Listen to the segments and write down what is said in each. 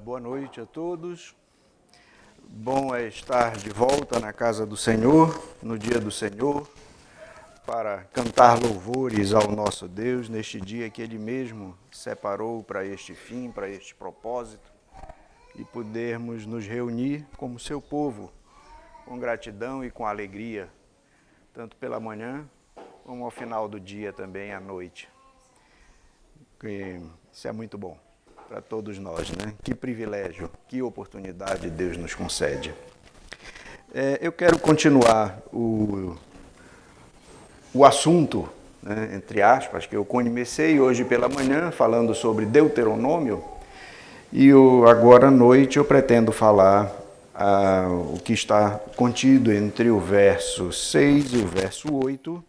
Boa noite a todos. Bom é estar de volta na casa do Senhor, no dia do Senhor, para cantar louvores ao nosso Deus neste dia que Ele mesmo separou para este fim, para este propósito, e podermos nos reunir como seu povo, com gratidão e com alegria, tanto pela manhã como ao final do dia também à noite. Isso é muito bom para todos nós, né? Que privilégio, que oportunidade Deus nos concede. Eu quero continuar o assunto, né, entre aspas, que eu comecei hoje pela manhã falando sobre Deuteronômio, e agora à noite eu pretendo falar o que está contido entre o verso 6 e o verso 8,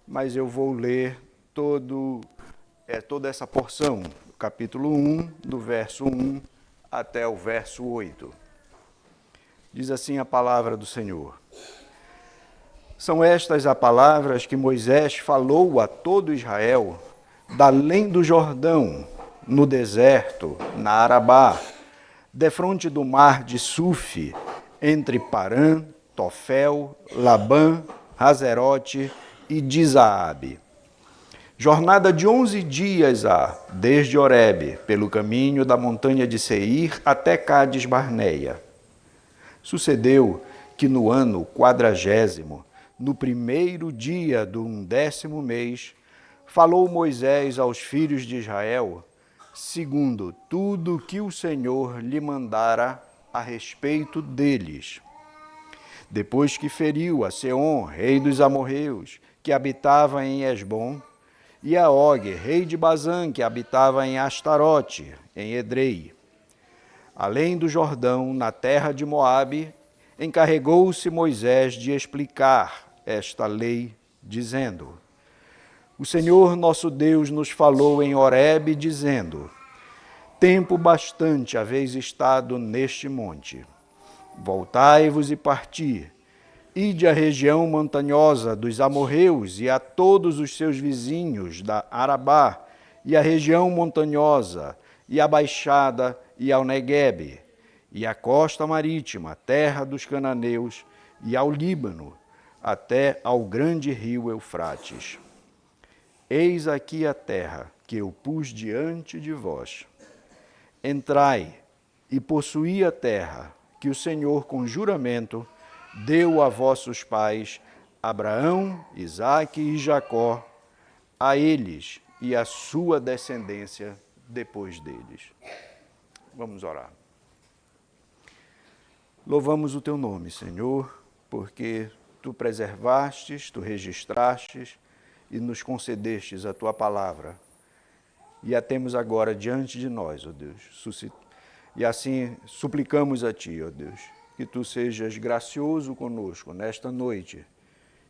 mas eu vou ler toda essa porção, capítulo 1, do verso 1 até o verso 8. Diz assim a palavra do Senhor. São estas as palavras que Moisés falou a todo Israel, da além do Jordão, no deserto, na Arabá, defronte do mar de Sufi, entre Parã, Tofel, Labã, Hazerote e Dizaabe. Jornada de 11 dias há, desde Horebe, pelo caminho da montanha de Seir até Cádiz Barneia. Sucedeu que no ano 40º, no primeiro dia do 11º mês, falou Moisés aos filhos de Israel, segundo tudo que o Senhor lhe mandara a respeito deles. Depois que feriu a Seom, rei dos amorreus, que habitava em Esbom, e a Og, rei de Bazã, que habitava em Astarote, em Edrei. Além do Jordão, na terra de Moabe, encarregou-se Moisés de explicar esta lei, dizendo: O Senhor nosso Deus nos falou em Horebe, dizendo: Tempo bastante haveis estado neste monte. Voltai-vos e parti. Ide à região montanhosa dos amorreus e a todos os seus vizinhos da Arabá, e à região montanhosa, e à baixada, e ao Neguebe, e à costa marítima, terra dos cananeus, e ao Líbano, até ao grande rio Eufrates. Eis aqui a terra que eu pus diante de vós. Entrai e possuí a terra que o Senhor, com juramento, deu a vossos pais, Abraão, Isaque e Jacó, a eles e a sua descendência depois deles. Vamos orar. Louvamos o teu nome, Senhor, porque tu preservastes, tu registrastes e nos concedestes a tua palavra. E a temos agora diante de nós, ó Deus. E assim suplicamos a ti, ó Deus, que tu sejas gracioso conosco nesta noite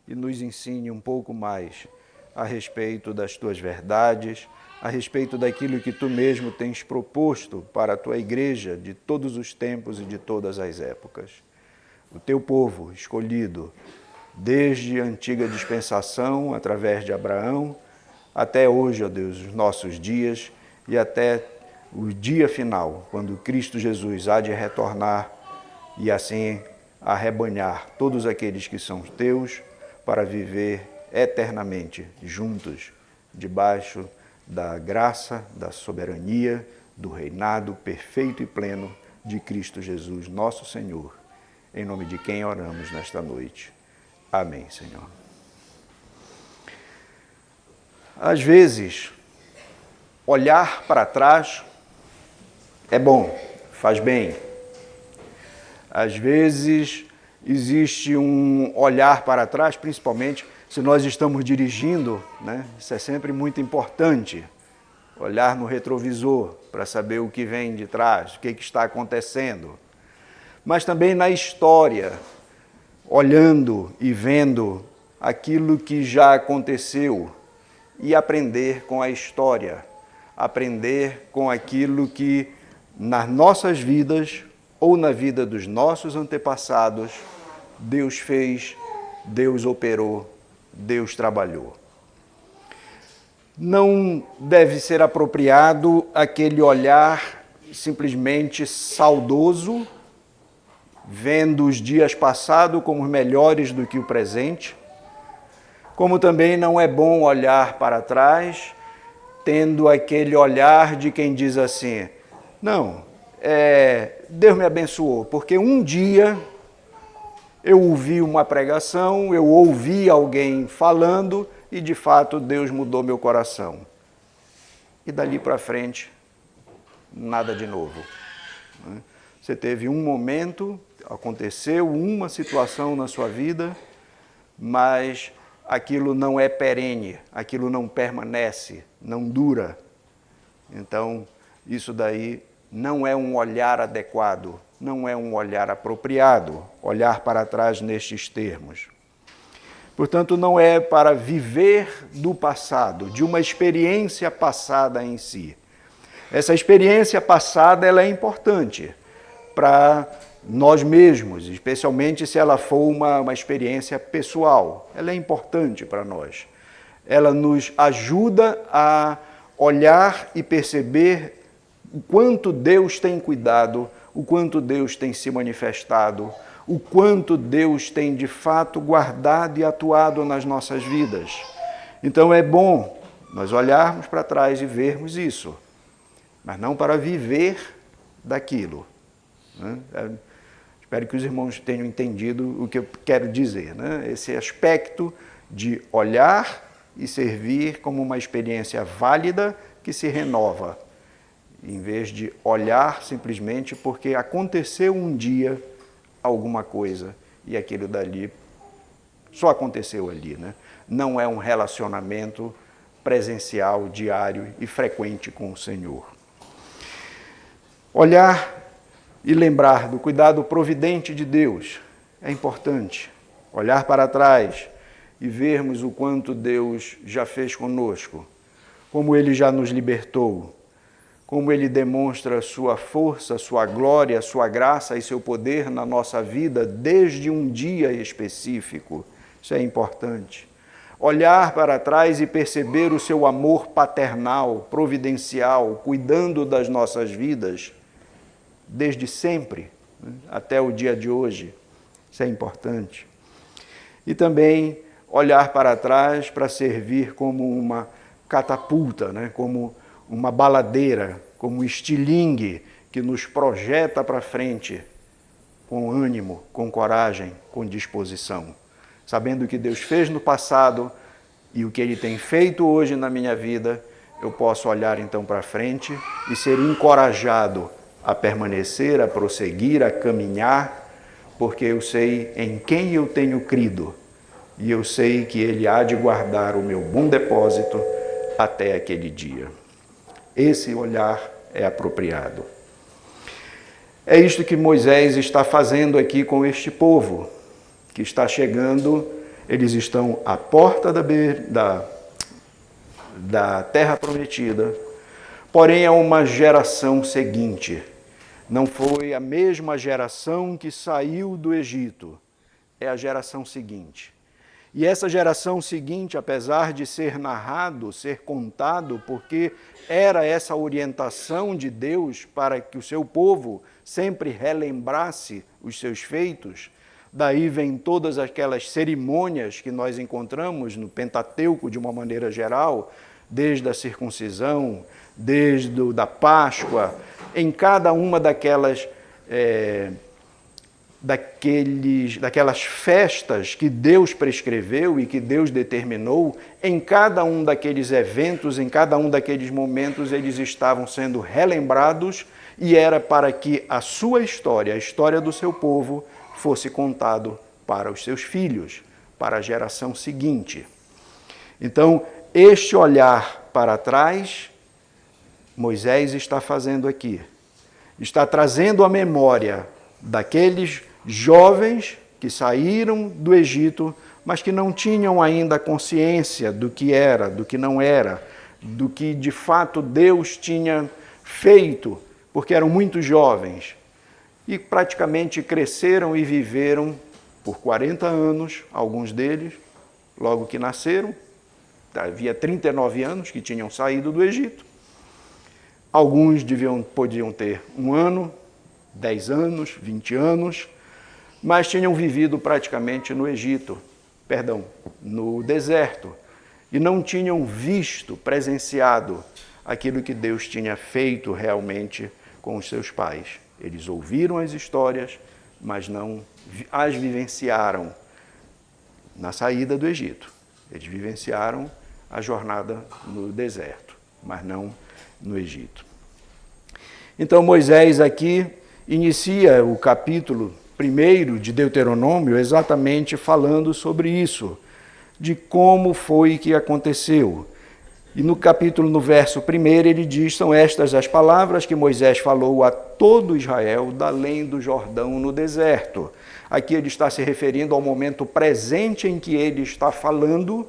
e nos ensine um pouco mais a respeito das tuas verdades, a respeito daquilo que tu mesmo tens proposto para a tua igreja de todos os tempos e de todas as épocas. O teu povo escolhido desde a antiga dispensação, através de Abraão, até hoje, ó Deus, os nossos dias e até o dia final, quando Cristo Jesus há de retornar e assim arrebanhar todos aqueles que são teus para viver eternamente juntos, debaixo da graça, da soberania, do reinado perfeito e pleno de Cristo Jesus, nosso Senhor, em nome de quem oramos nesta noite. Amém, Senhor. Às vezes, olhar para trás é bom, faz bem. Às vezes, existe um olhar para trás, principalmente se nós estamos dirigindo, né? Isso é sempre muito importante, olhar no retrovisor para saber o que vem de trás, o que está acontecendo. Mas também na história, olhando e vendo aquilo que já aconteceu e aprender com a história, aprender com aquilo que nas nossas vidas ou na vida dos nossos antepassados, Deus fez, Deus operou, Deus trabalhou. Não deve ser apropriado aquele olhar simplesmente saudoso, vendo os dias passados como melhores do que o presente, como também não é bom olhar para trás, tendo aquele olhar de quem diz assim, não, Deus me abençoou, porque um dia eu ouvi uma pregação, eu ouvi alguém falando e de fato Deus mudou meu coração. E dali para frente, nada de novo. Você teve um momento, aconteceu uma situação na sua vida, mas aquilo não é perene, aquilo não permanece, não dura. Então, isso daí não é um olhar adequado, não é um olhar apropriado, olhar para trás nestes termos. Portanto, não é para viver do passado, de uma experiência passada em si. Essa experiência passada ela é importante para nós mesmos, especialmente se ela for uma experiência pessoal. Ela é importante para nós. Ela nos ajuda a olhar e perceber o quanto Deus tem cuidado, o quanto Deus tem se manifestado, o quanto Deus tem de fato guardado e atuado nas nossas vidas. Então é bom nós olharmos para trás e vermos isso, mas não para viver daquilo. Espero que os irmãos tenham entendido o que eu quero dizer. Esse aspecto de olhar e servir como uma experiência válida que se renova, em vez de olhar simplesmente porque aconteceu um dia alguma coisa e aquilo dali só aconteceu ali. Não é um relacionamento presencial, diário e frequente com o Senhor. Olhar e lembrar do cuidado providente de Deus é importante. Olhar para trás e vermos o quanto Deus já fez conosco, como Ele já nos libertou, como Ele demonstra sua força, sua glória, sua graça e seu poder na nossa vida desde um dia específico. Isso é importante. Olhar para trás e perceber o seu amor paternal, providencial, cuidando das nossas vidas, desde sempre, até o dia de hoje. Isso é importante. E também olhar para trás para servir como uma catapulta, como uma baladeira, como um estilingue que nos projeta para frente com ânimo, com coragem, com disposição. Sabendo o que Deus fez no passado e o que Ele tem feito hoje na minha vida, eu posso olhar então para frente e ser encorajado a permanecer, a prosseguir, a caminhar, porque eu sei em quem eu tenho crido e eu sei que Ele há de guardar o meu bom depósito até aquele dia. Esse olhar é apropriado. É isto que Moisés está fazendo aqui com este povo, que está chegando, eles estão à porta da terra prometida, porém é uma geração seguinte. Não foi a mesma geração que saiu do Egito, é a geração seguinte. E essa geração seguinte, apesar de ser narrado, ser contado, porque era essa orientação de Deus para que o seu povo sempre relembrasse os seus feitos, daí vem todas aquelas cerimônias que nós encontramos no Pentateuco de uma maneira geral, desde a circuncisão, desde a Páscoa, em cada uma daquelas festas que Deus prescreveu e que Deus determinou, em cada um daqueles eventos, em cada um daqueles momentos, eles estavam sendo relembrados e era para que a sua história, a história do seu povo, fosse contado para os seus filhos, para a geração seguinte. Então, este olhar para trás, Moisés está fazendo aqui. Está trazendo à memória daqueles jovens que saíram do Egito, mas que não tinham ainda consciência do que era, do que não era, do que de fato Deus tinha feito, porque eram muito jovens e praticamente cresceram e viveram por 40 anos, alguns deles, logo que nasceram. Havia 39 anos que tinham saído do Egito. Alguns podiam ter 1 ano, 10 anos, 20 anos, mas tinham vivido praticamente no deserto, e não tinham presenciado aquilo que Deus tinha feito realmente com os seus pais. Eles ouviram as histórias, mas não as vivenciaram na saída do Egito. Eles vivenciaram a jornada no deserto, mas não no Egito. Então Moisés aqui inicia o capítulo 1 de Deuteronômio exatamente falando sobre isso, de como foi que aconteceu. E no verso 1, ele diz: são estas as palavras que Moisés falou a todo Israel da além do Jordão no deserto. Aqui ele está se referindo ao momento presente em que ele está falando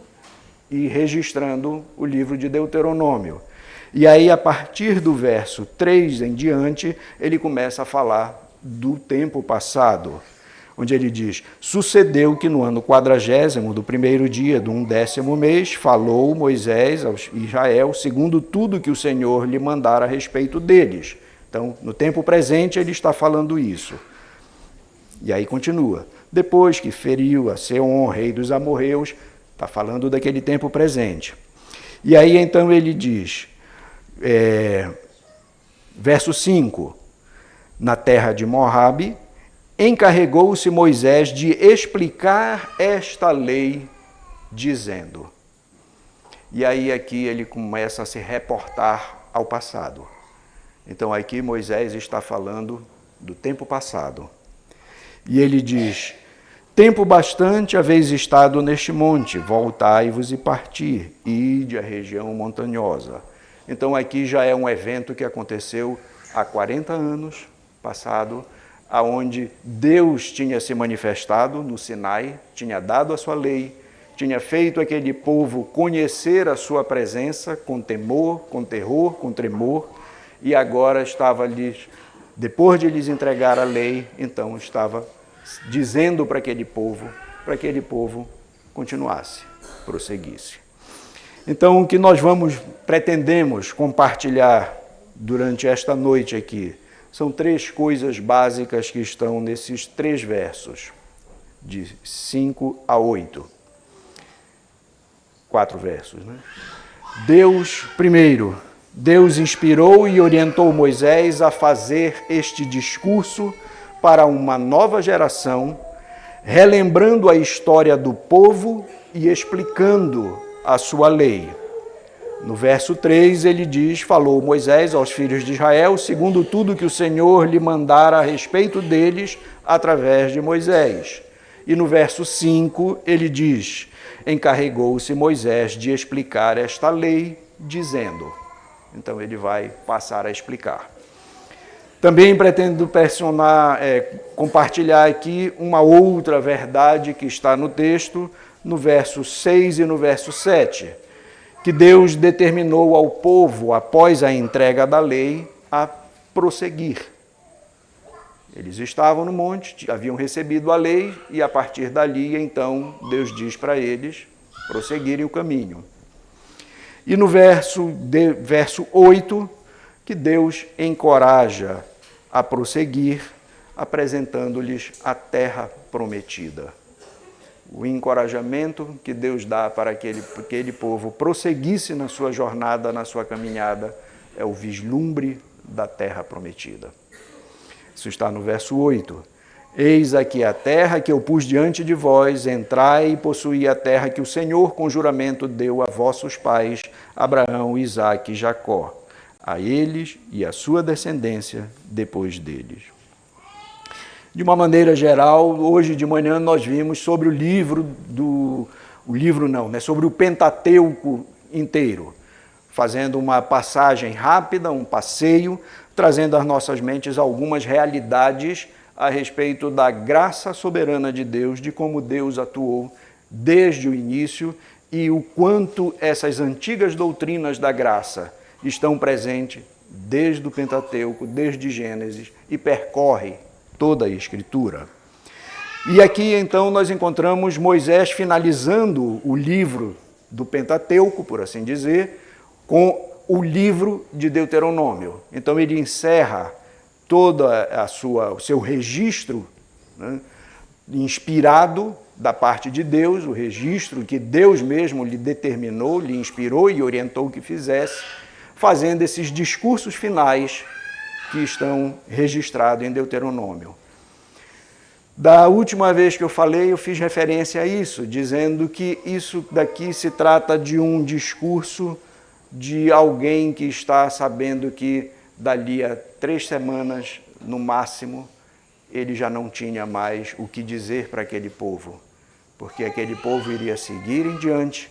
e registrando o livro de Deuteronômio. E aí, a partir do verso 3 em diante, ele começa a falar do tempo passado, onde ele diz: sucedeu que no ano 40º do 1º dia do 11º mês, falou Moisés aos Israel, segundo tudo que o Senhor lhe mandara a respeito deles. Então, no tempo presente, ele está falando isso. E aí continua: depois que feriu a Seom, rei dos amorreus, está falando daquele tempo presente. E aí, então, ele diz, verso 5, na terra de Moabe, encarregou-se Moisés de explicar esta lei, dizendo. E aí aqui ele começa a se reportar ao passado. Então aqui Moisés está falando do tempo passado. E ele diz: tempo bastante haveis estado neste monte, voltai-vos e partir, ide à região montanhosa. Então aqui já é um evento que aconteceu há 40 anos passado, aonde Deus tinha se manifestado no Sinai, tinha dado a sua lei, tinha feito aquele povo conhecer a sua presença com temor, com terror, com tremor, e agora estava depois de lhes entregar a lei, então estava dizendo para aquele povo continuasse, prosseguisse. Então, o que nós pretendemos compartilhar durante esta noite aqui são 3 coisas básicas que estão nesses 3 versos, de 5 a 8. 4 versos, né? Primeiro, Deus inspirou e orientou Moisés a fazer este discurso para uma nova geração, relembrando a história do povo e explicando a sua lei. No verso 3 ele diz: falou Moisés aos filhos de Israel, segundo tudo que o Senhor lhe mandara a respeito deles, através de Moisés. E no verso 5 ele diz: encarregou-se Moisés de explicar esta lei, dizendo. Então ele vai passar a explicar. Também pretendo compartilhar aqui uma outra verdade que está no texto, no verso 6 e no verso 7, que Deus determinou ao povo, após a entrega da lei, a prosseguir. Eles estavam no monte, haviam recebido a lei, e a partir dali, então, Deus diz para eles prosseguirem o caminho. E no verso 8, que Deus encoraja a prosseguir, apresentando-lhes a terra prometida. O encorajamento que Deus dá para que aquele povo prosseguisse na sua jornada, na sua caminhada, é o vislumbre da terra prometida. Isso está no verso 8. Eis aqui a terra que eu pus diante de vós, entrai e possuí a terra que o Senhor com juramento deu a vossos pais, Abraão, Isaque e Jacó, a eles e a sua descendência depois deles. De uma maneira geral, hoje de manhã nós vimos sobre sobre o Pentateuco inteiro, fazendo uma passagem rápida, um passeio, trazendo às nossas mentes algumas realidades a respeito da graça soberana de Deus, de como Deus atuou desde o início e o quanto essas antigas doutrinas da graça estão presentes desde o Pentateuco, desde Gênesis, e percorre toda a Escritura. E aqui, então, nós encontramos Moisés finalizando o livro do Pentateuco, por assim dizer, com o livro de Deuteronômio. Então ele encerra todo o seu registro, né, inspirado da parte de Deus, o registro que Deus mesmo lhe determinou, lhe inspirou e orientou que fizesse, fazendo esses discursos finais que estão registrados em Deuteronômio. Da última vez que eu falei, eu fiz referência a isso, dizendo que isso daqui se trata de um discurso de alguém que está sabendo que dali a 3 semanas, no máximo, ele já não tinha mais o que dizer para aquele povo, porque aquele povo iria seguir em diante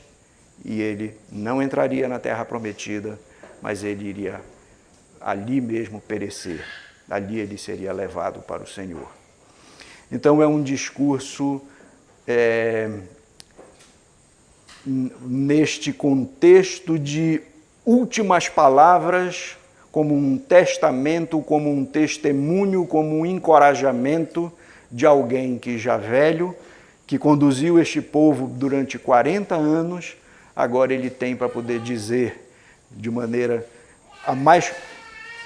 e ele não entraria na terra prometida, mas ele iria ali mesmo perecer, ali ele seria levado para o Senhor. Então é um discurso neste contexto de últimas palavras, como um testamento, como um testemunho, como um encorajamento de alguém que já velho, que conduziu este povo durante 40 anos, agora ele tem para poder dizer de maneira a mais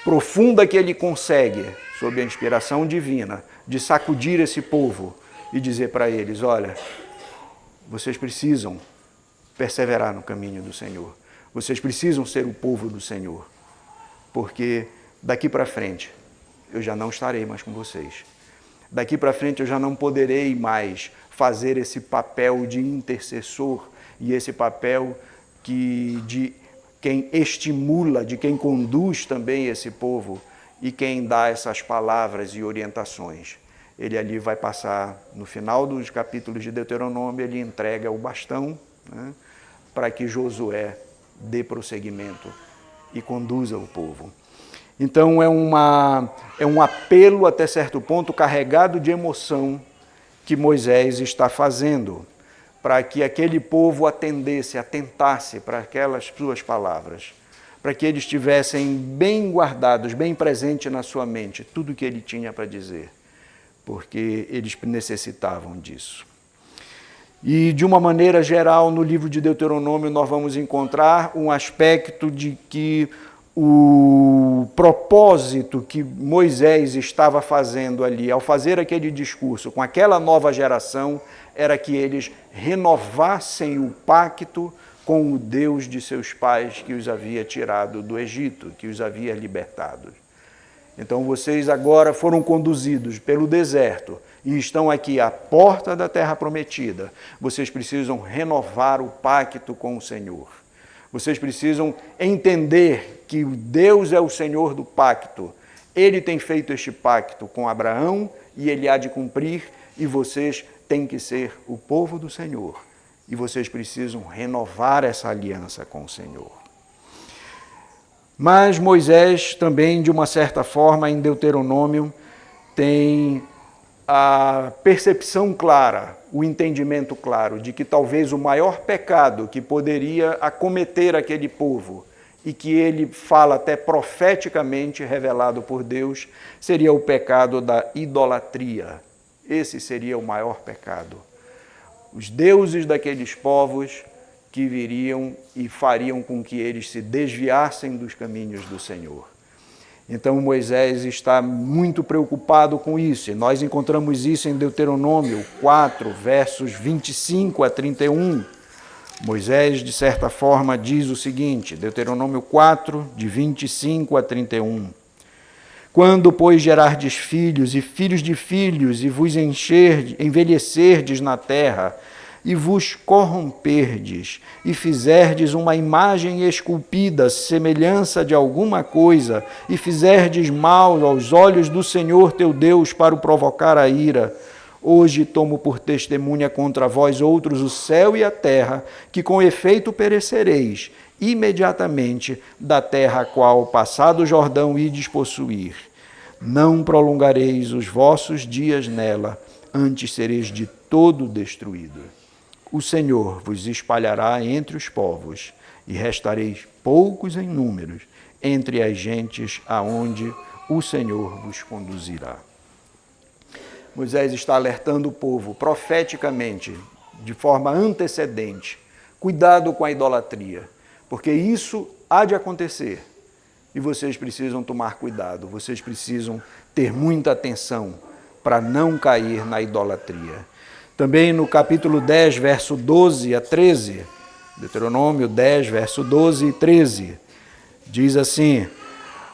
profunda que ele consegue, sob a inspiração divina, de sacudir esse povo e dizer para eles, olha, vocês precisam perseverar no caminho do Senhor. Vocês precisam ser o povo do Senhor, porque daqui para frente eu já não estarei mais com vocês. Daqui para frente eu já não poderei mais fazer esse papel de intercessor e esse papel de quem estimula, de quem conduz também esse povo e quem dá essas palavras e orientações. Ele ali vai passar, no final dos capítulos de Deuteronômio, ele entrega o bastão, né, para que Josué dê prosseguimento e conduza o povo. Então é um apelo até certo ponto carregado de emoção que Moisés está fazendo para que aquele povo atentasse para aquelas suas palavras, para que eles tivessem bem guardados, bem presente na sua mente tudo o que ele tinha para dizer, porque eles necessitavam disso. E, de uma maneira geral, no livro de Deuteronômio, nós vamos encontrar um aspecto de que o propósito que Moisés estava fazendo ali, ao fazer aquele discurso com aquela nova geração, era que eles renovassem o pacto com o Deus de seus pais que os havia tirado do Egito, que os havia libertado. Então vocês agora foram conduzidos pelo deserto e estão aqui à porta da terra prometida. Vocês precisam renovar o pacto com o Senhor. Vocês precisam entender que Deus é o Senhor do pacto. Ele tem feito este pacto com Abraão e ele há de cumprir, e vocês têm que ser o povo do Senhor. E vocês precisam renovar essa aliança com o Senhor. Mas Moisés também, de uma certa forma, em Deuteronômio, tem a percepção clara, o entendimento claro de que talvez o maior pecado que poderia acometer aquele povo e que ele fala até profeticamente revelado por Deus, seria o pecado da idolatria. Esse seria o maior pecado. Os deuses daqueles povos que viriam e fariam com que eles se desviassem dos caminhos do Senhor. Então Moisés está muito preocupado com isso, e nós encontramos isso em Deuteronômio 4, versos 25 a 31. Moisés, de certa forma, diz o seguinte, Deuteronômio 4, de 25 a 31. Quando, pois, gerardes filhos e filhos de filhos, e vos envelhecerdes na terra, e vos corromperdes, e fizerdes uma imagem esculpida, semelhança de alguma coisa, e fizerdes mal aos olhos do Senhor teu Deus para o provocar a ira, hoje tomo por testemunha contra vós outros o céu e a terra, que com efeito perecereis imediatamente da terra a qual, passado o Jordão, ides possuir. Não prolongareis os vossos dias nela, antes sereis de todo destruído. O Senhor vos espalhará entre os povos, e restareis poucos em números entre as gentes aonde o Senhor vos conduzirá. Moisés está alertando o povo profeticamente, de forma antecedente. Cuidado com a idolatria, porque isso há de acontecer. E vocês precisam tomar cuidado, vocês precisam ter muita atenção para não cair na idolatria. Também no capítulo 10, verso 12 a 13, Deuteronômio 10, verso 12 e 13, diz assim: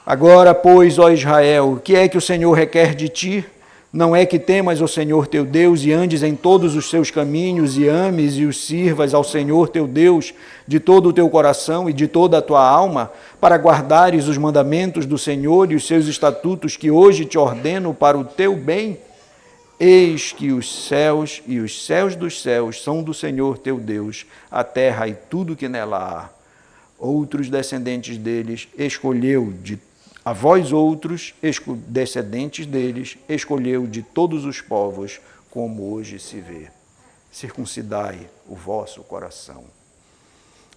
Agora, pois, ó Israel, o que é que o Senhor requer de ti? Não é que temas o Senhor teu Deus e andes em todos os seus caminhos e ames e os sirvas ao Senhor teu Deus de todo o teu coração e de toda a tua alma, para guardares os mandamentos do Senhor e os seus estatutos que hoje te ordeno para o teu bem? Eis que os céus e os céus dos céus são do Senhor teu Deus, a terra e tudo que nela há. Outros descendentes deles escolheu a vós outros, descendentes deles, escolheu de todos os povos, como hoje se vê. Circuncidai o vosso coração.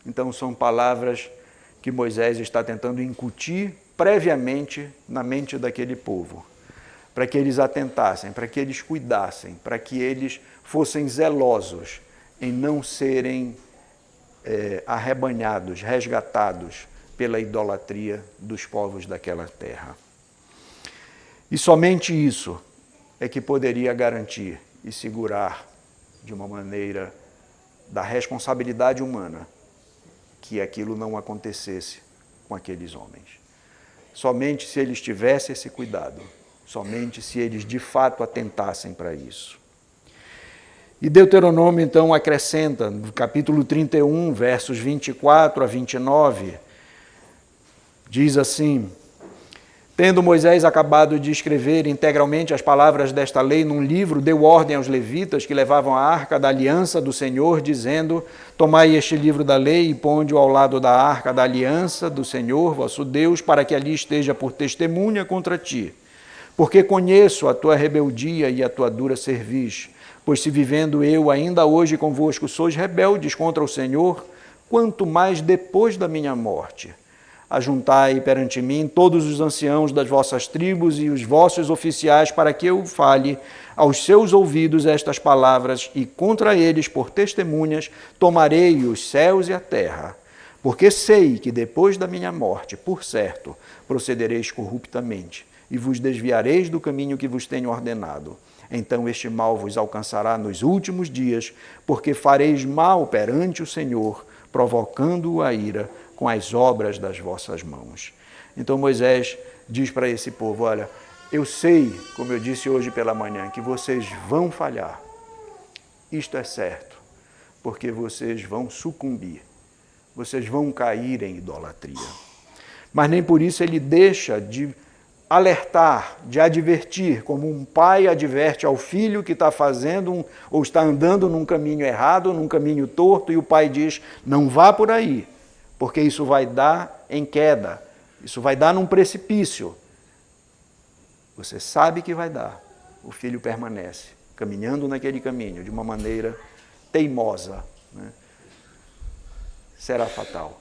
Então, são palavras que Moisés está tentando incutir previamente na mente daquele povo, para que eles atentassem, para que eles cuidassem, para que eles fossem zelosos em não serem arrebanhados, resgatados pela idolatria dos povos daquela terra. E somente isso é que poderia garantir e segurar de uma maneira da responsabilidade humana que aquilo não acontecesse com aqueles homens. Somente se eles tivessem esse cuidado, somente se eles de fato atentassem para isso. E Deuteronômio então acrescenta, no capítulo 31, versos 24 a 29, diz assim: Tendo Moisés acabado de escrever integralmente as palavras desta lei num livro, deu ordem aos levitas que levavam a arca da aliança do Senhor, dizendo: Tomai este livro da lei e ponde-o ao lado da arca da aliança do Senhor, vosso Deus, para que ali esteja por testemunha contra ti. Porque conheço a tua rebeldia e a tua dura cerviz. Pois se vivendo eu ainda hoje convosco sois rebeldes contra o Senhor, quanto mais depois da minha morte. Ajuntai perante mim todos os anciãos das vossas tribos e os vossos oficiais, para que eu fale aos seus ouvidos estas palavras, e contra eles, por testemunhas, tomarei os céus e a terra. Porque sei que depois da minha morte, por certo, procedereis corruptamente, e vos desviareis do caminho que vos tenho ordenado. Então este mal vos alcançará nos últimos dias, porque fareis mal perante o Senhor, provocando-o a ira com as obras das vossas mãos. Então Moisés diz para esse povo: olha, eu sei, como eu disse hoje pela manhã, que vocês vão falhar. Isto é certo, porque vocês vão sucumbir, vocês vão cair em idolatria. Mas nem por isso ele deixa de alertar, de advertir, como um pai adverte ao filho que está fazendo ou está andando num caminho errado, num caminho torto, e o pai diz: não vá por aí, porque isso vai dar em queda, isso vai dar num precipício. Você sabe que vai dar. O filho permanece caminhando naquele caminho de uma maneira teimosa, né? Será fatal.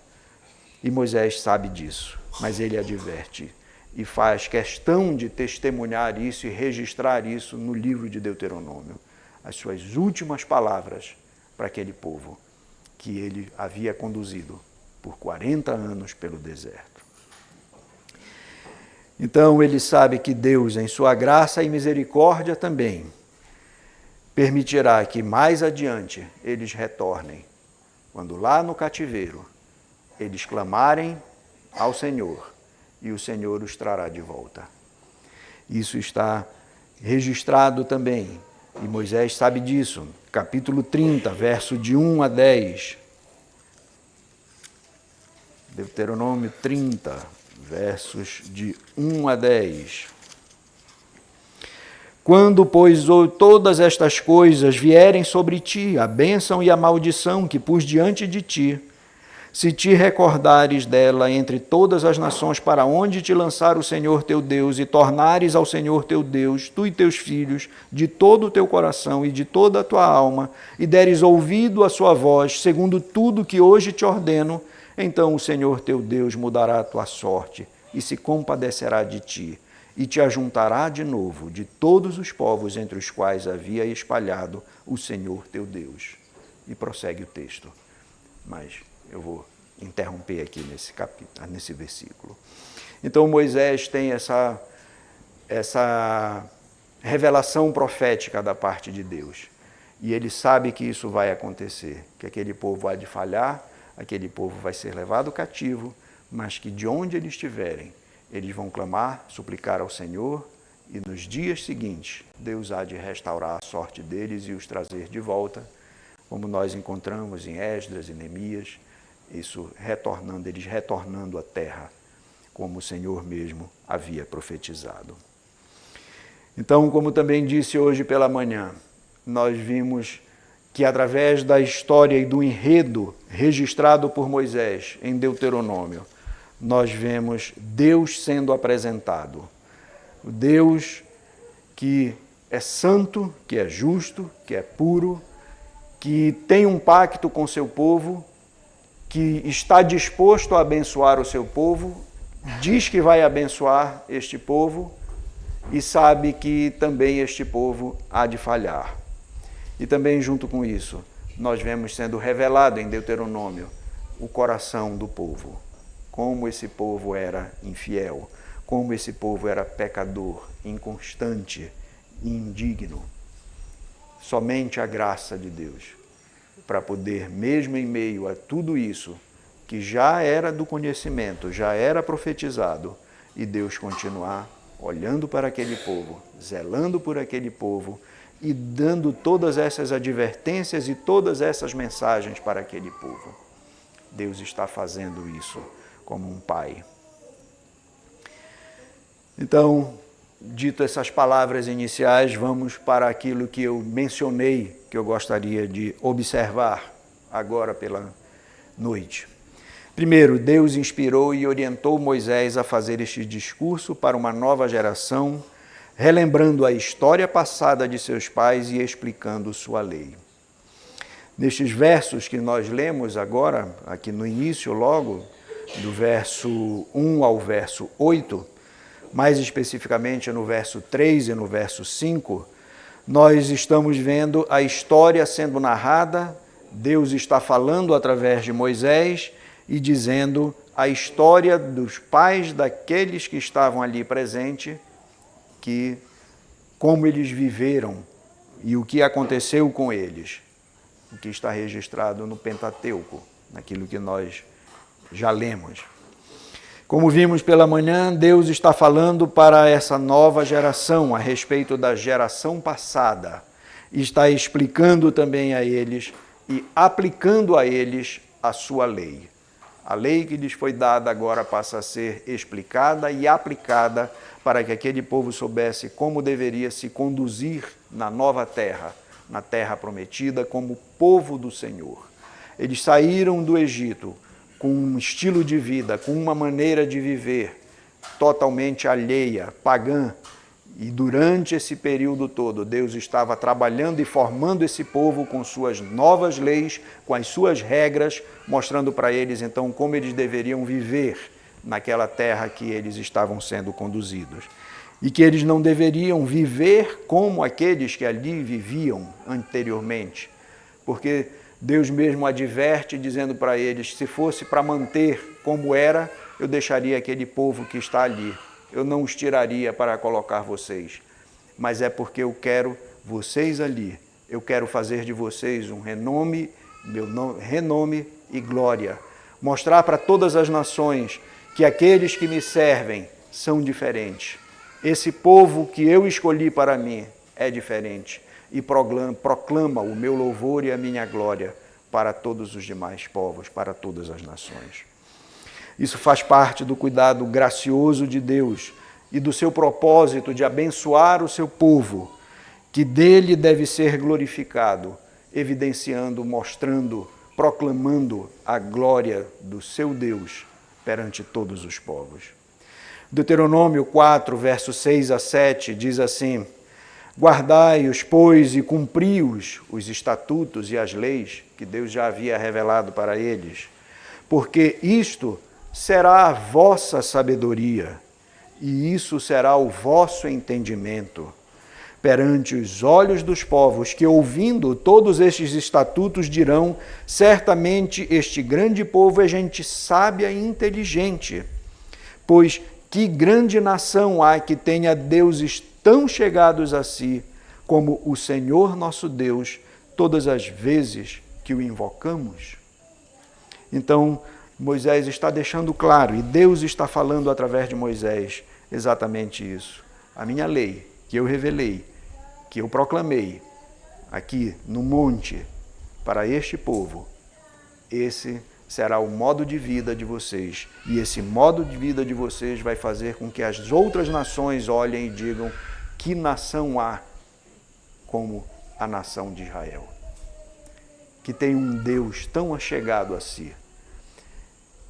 E Moisés sabe disso, mas ele adverte e faz questão de testemunhar isso e registrar isso no livro de Deuteronômio, as suas últimas palavras para aquele povo que ele havia conduzido por 40 anos pelo deserto. Então ele sabe que Deus, em sua graça e misericórdia também, permitirá que mais adiante eles retornem, quando lá no cativeiro eles clamarem ao Senhor, e o Senhor os trará de volta. Isso está registrado também, e Moisés sabe disso, capítulo 30, verso de 1 a 10. Deuteronômio 30, versos de 1 a 10. Quando, pois, todas estas coisas vierem sobre ti, a bênção e a maldição que pus diante de ti, se te recordares dela entre todas as nações para onde te lançar o Senhor teu Deus, e tornares ao Senhor teu Deus, tu e teus filhos, de todo o teu coração e de toda a tua alma, e deres ouvido à sua voz, segundo tudo que hoje te ordeno, então o Senhor teu Deus mudará a tua sorte e se compadecerá de ti, e te ajuntará de novo de todos os povos entre os quais havia espalhado o Senhor teu Deus. E prossegue o texto. Mas eu vou interromper aqui nesse versículo. Então Moisés tem essa revelação profética da parte de Deus. E ele sabe que isso vai acontecer, que aquele povo há de falhar, aquele povo vai ser levado cativo, mas que de onde eles estiverem, eles vão clamar, suplicar ao Senhor, e nos dias seguintes, Deus há de restaurar a sorte deles e os trazer de volta, como nós encontramos em Esdras e Neemias, eles retornando à terra, como o Senhor mesmo havia profetizado. Então, como também disse hoje pela manhã, nós vimos que através da história e do enredo registrado por Moisés em Deuteronômio, nós vemos Deus sendo apresentado. O Deus que é santo, que é justo, que é puro, que tem um pacto com seu povo, que está disposto a abençoar o seu povo, diz que vai abençoar este povo e sabe que também este povo há de falhar. E também junto com isso, nós vemos sendo revelado em Deuteronômio o coração do povo, como esse povo era infiel, como esse povo era pecador, inconstante e indigno. Somente a graça de Deus, para poder, mesmo em meio a tudo isso, que já era do conhecimento, já era profetizado, e Deus continuar olhando para aquele povo, zelando por aquele povo e dando todas essas advertências e todas essas mensagens para aquele povo. Deus está fazendo isso como um pai. Então, dito essas palavras iniciais, vamos para aquilo que eu mencionei, que eu gostaria de observar agora pela noite. Primeiro, Deus inspirou e orientou Moisés a fazer este discurso para uma nova geração, relembrando a história passada de seus pais e explicando sua lei. Nestes versos que nós lemos agora, aqui no início logo, do verso 1 ao verso 8, mais especificamente no verso 3 e no verso 5, nós estamos vendo a história sendo narrada, Deus está falando através de Moisés e dizendo a história dos pais daqueles que estavam ali presentes, que como eles viveram e o que aconteceu com eles, o que está registrado no Pentateuco, naquilo que nós já lemos. Como vimos pela manhã, Deus está falando para essa nova geração a respeito da geração passada. Está explicando também a eles e aplicando a eles a sua lei. A lei que lhes foi dada agora passa a ser explicada e aplicada para que aquele povo soubesse como deveria se conduzir na nova terra, na terra prometida, como povo do Senhor. Eles saíram do Egito com um estilo de vida, com uma maneira de viver totalmente alheia, pagã. E durante esse período todo, Deus estava trabalhando e formando esse povo com suas novas leis, com as suas regras, mostrando para eles então como eles deveriam viver naquela terra que eles estavam sendo conduzidos. E que eles não deveriam viver como aqueles que ali viviam anteriormente, porque Deus mesmo adverte dizendo para eles, se fosse para manter como era, eu deixaria aquele povo que está ali. Eu não os tiraria para colocar vocês. Mas é porque eu quero vocês ali. Eu quero fazer de vocês um renome, renome e glória. Mostrar para todas as nações que aqueles que me servem são diferentes. Esse povo que eu escolhi para mim é diferente. E proclama o meu louvor e a minha glória para todos os demais povos, para todas as nações. Isso faz parte do cuidado gracioso de Deus e do seu propósito de abençoar o seu povo, que dele deve ser glorificado, evidenciando, mostrando, proclamando a glória do seu Deus perante todos os povos. Deuteronômio 4, versos 6 a 7, diz assim: guardai-os, pois, e cumpri-os, os estatutos e as leis que Deus já havia revelado para eles, porque isto será a vossa sabedoria, e isso será o vosso entendimento. perante os olhos dos povos, que ouvindo todos estes estatutos dirão, certamente este grande povo é gente sábia e inteligente, pois que grande nação há que tenha deuses tão chegados a si, como o Senhor nosso Deus, todas as vezes que o invocamos? Então, Moisés está deixando claro, e Deus está falando através de Moisés, exatamente isso. A minha lei, que eu revelei, que eu proclamei aqui no monte para este povo, esse será o modo de vida de vocês. E esse modo de vida de vocês vai fazer com que as outras nações olhem e digam: que nação há como a nação de Israel, que tem um Deus tão achegado a si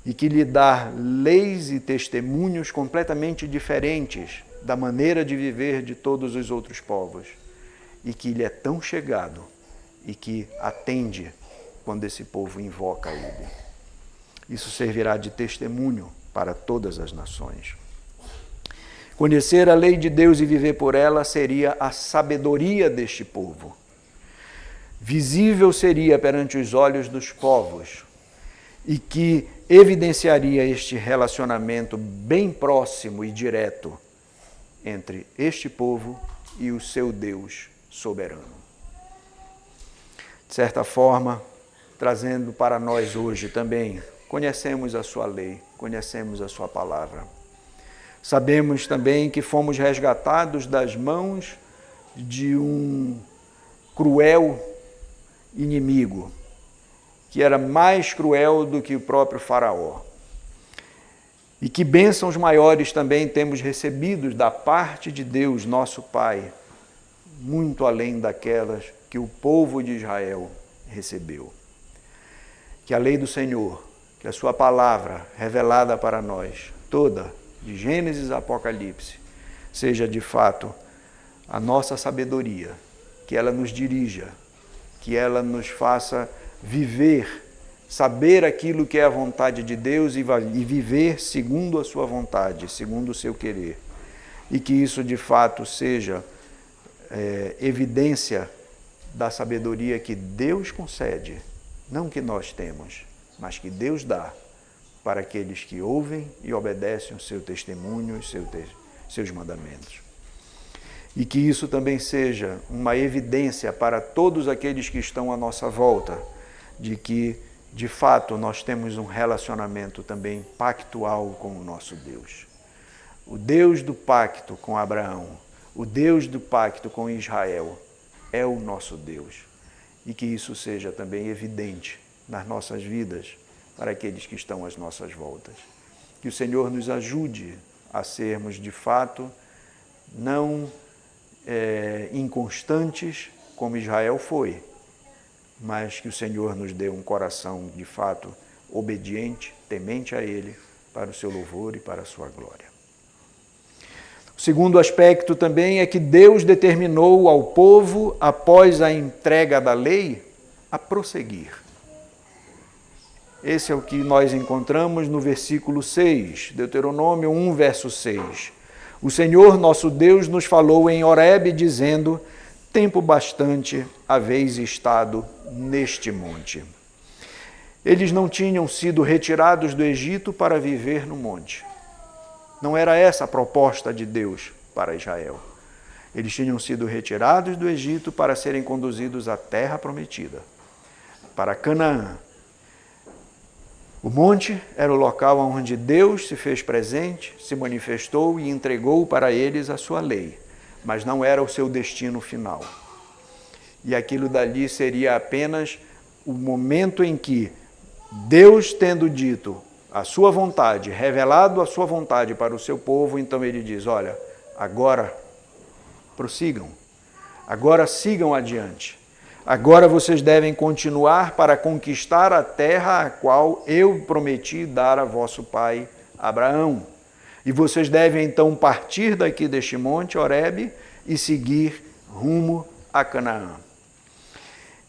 e que lhe dá leis e testemunhos completamente diferentes da maneira de viver de todos os outros povos, e que lhe é tão chegado e que atende quando esse povo invoca ele. Isso servirá de testemunho para todas as nações. Conhecer a lei de Deus e viver por ela seria a sabedoria deste povo. Visível seria perante os olhos dos povos e que evidenciaria este relacionamento bem próximo e direto entre este povo e o seu Deus soberano. De certa forma, trazendo para nós hoje também, conhecemos a sua lei, conhecemos a sua palavra. Sabemos também que fomos resgatados das mãos de um cruel inimigo, que era mais cruel do que o próprio Faraó. E que bênçãos maiores também temos recebidos da parte de Deus, nosso Pai, muito além daquelas que o povo de Israel recebeu. Que a lei do Senhor, que a sua palavra revelada para nós, toda, de Gênesis a Apocalipse, seja de fato a nossa sabedoria, que ela nos dirija, que ela nos faça viver, saber aquilo que é a vontade de Deus e viver segundo a sua vontade, segundo o seu querer. E que isso de fato seja evidência da sabedoria que Deus concede, não que nós temos, mas que Deus dá para aqueles que ouvem e obedecem o seu testemunho e seus mandamentos. E que isso também seja uma evidência para todos aqueles que estão à nossa volta, de que, de fato, nós temos um relacionamento também pactual com o nosso Deus. O Deus do pacto com Abraão, o Deus do pacto com Israel, é o nosso Deus. E que isso seja também evidente nas nossas vidas, para aqueles que estão às nossas voltas. Que o Senhor nos ajude a sermos, de fato, não inconstantes, como Israel foi, mas que o Senhor nos dê um coração, de fato, obediente, temente a Ele, para o seu louvor e para a sua glória. O segundo aspecto também é que Deus determinou ao povo, após a entrega da lei, a prosseguir. Esse é o que nós encontramos no versículo 6, Deuteronômio 1, verso 6. O Senhor nosso Deus nos falou em Horebe, dizendo: tempo bastante haveis estado neste monte. Eles não tinham sido retirados do Egito para viver no monte. Não era essa a proposta de Deus para Israel. Eles tinham sido retirados do Egito para serem conduzidos à terra prometida, para Canaã. O monte era o local onde Deus se fez presente, se manifestou e entregou para eles a sua lei, mas não era o seu destino final. E aquilo dali seria apenas o momento em que Deus, tendo dito a sua vontade, revelado a sua vontade para o seu povo, então ele diz: olha, agora prossigam, agora sigam adiante. Agora vocês devem continuar para conquistar a terra a qual eu prometi dar a vosso pai Abraão. E vocês devem então partir daqui deste monte, Horebe, e seguir rumo a Canaã.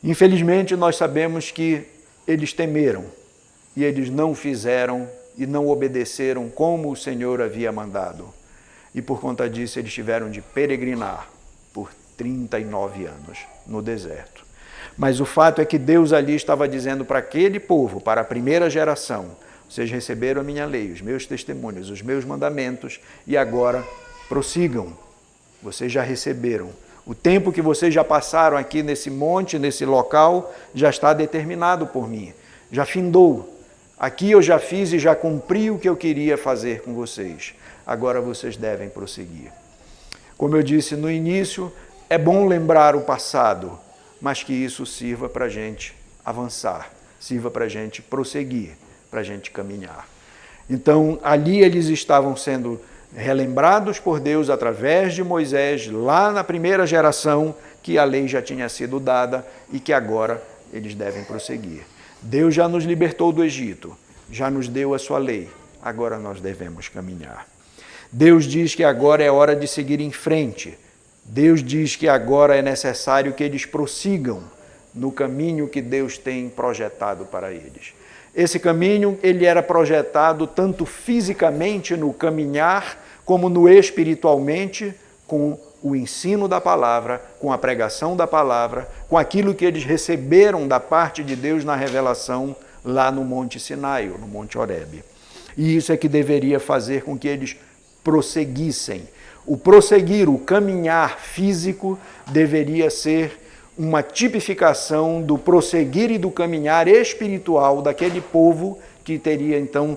Infelizmente, nós sabemos que eles temeram e eles não fizeram e não obedeceram como o Senhor havia mandado. E por conta disso, eles tiveram de peregrinar por 39 anos no deserto. Mas o fato é que Deus ali estava dizendo para aquele povo, para a primeira geração: vocês receberam a minha lei, os meus testemunhos, os meus mandamentos, e agora prossigam. Vocês já receberam. O tempo que vocês já passaram aqui nesse monte, nesse local, já está determinado por mim. Já findou. Aqui eu já fiz e já cumpri o que eu queria fazer com vocês. Agora vocês devem prosseguir. Como eu disse no início, é bom lembrar o passado, mas que isso sirva para a gente avançar, sirva para a gente prosseguir, para a gente caminhar. Então, ali eles estavam sendo relembrados por Deus através de Moisés, lá na primeira geração, que a lei já tinha sido dada e que agora eles devem prosseguir. Deus já nos libertou do Egito, já nos deu a sua lei, agora nós devemos caminhar. Deus diz que agora é hora de seguir em frente. Deus diz que agora é necessário que eles prossigam no caminho que Deus tem projetado para eles. Esse caminho, ele era projetado tanto fisicamente no caminhar, como no espiritualmente, com o ensino da palavra, com a pregação da palavra, com aquilo que eles receberam da parte de Deus na revelação lá no Monte Sinai, no Monte Horebe. E isso é que deveria fazer com que eles prosseguissem. O prosseguir, o caminhar físico, deveria ser uma tipificação do prosseguir e do caminhar espiritual daquele povo que teria então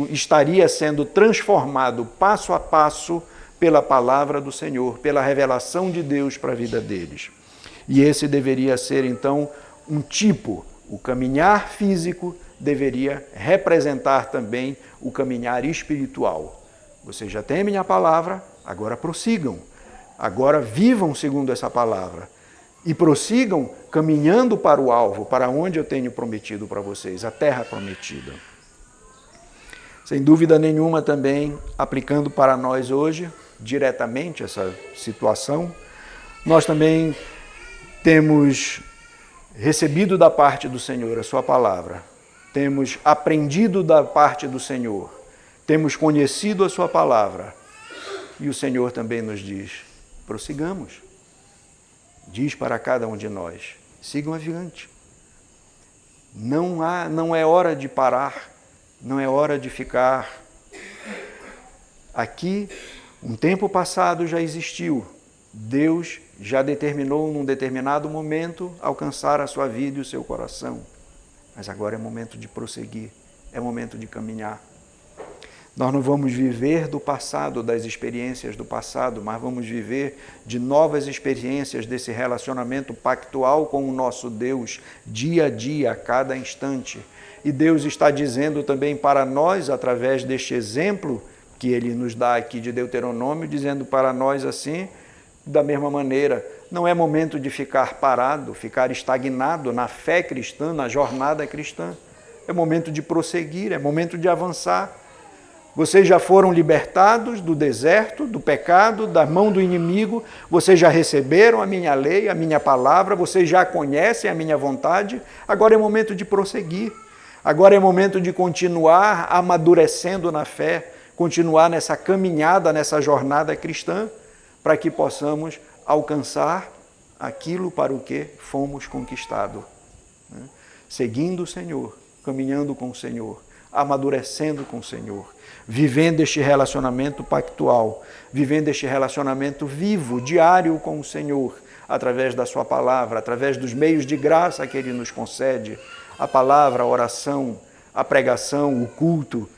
estaria sendo transformado passo a passo pela palavra do Senhor, pela revelação de Deus para a vida deles. E esse deveria ser então um tipo, o caminhar físico deveria representar também o caminhar espiritual. Vocês já têm a minha palavra, agora prossigam, agora vivam segundo essa palavra. E prossigam caminhando para o alvo, para onde eu tenho prometido para vocês, a terra prometida. Sem dúvida nenhuma também, aplicando para nós hoje, diretamente essa situação, nós também temos recebido da parte do Senhor a sua palavra, temos aprendido da parte do Senhor, temos conhecido a sua palavra, e o Senhor também nos diz: prossigamos. Diz para cada um de nós: sigam adiante. Não é hora de parar, não é hora de ficar. Aqui, um tempo passado já existiu. Deus já determinou, num determinado momento, alcançar a sua vida e o seu coração. Mas agora é momento de prosseguir, é momento de caminhar. Nós não vamos viver do passado, das experiências do passado, mas vamos viver de novas experiências desse relacionamento pactual com o nosso Deus, dia a dia, a cada instante. E Deus está dizendo também para nós, através deste exemplo que Ele nos dá aqui de Deuteronômio, dizendo para nós assim, da mesma maneira, não é momento de ficar parado, ficar estagnado na fé cristã, na jornada cristã. É momento de prosseguir, é momento de avançar. Vocês já foram libertados do deserto, do pecado, da mão do inimigo, vocês já receberam a minha lei, a minha palavra, vocês já conhecem a minha vontade, agora é momento de prosseguir, agora é momento de continuar amadurecendo na fé, continuar nessa caminhada, nessa jornada cristã, para que possamos alcançar aquilo para o que fomos conquistados, né? Seguindo o Senhor, caminhando com o Senhor, amadurecendo com o Senhor, vivendo este relacionamento pactual, vivendo este relacionamento vivo, diário com o Senhor, através da sua palavra, através dos meios de graça que Ele nos concede, a palavra, a oração, a pregação, o culto,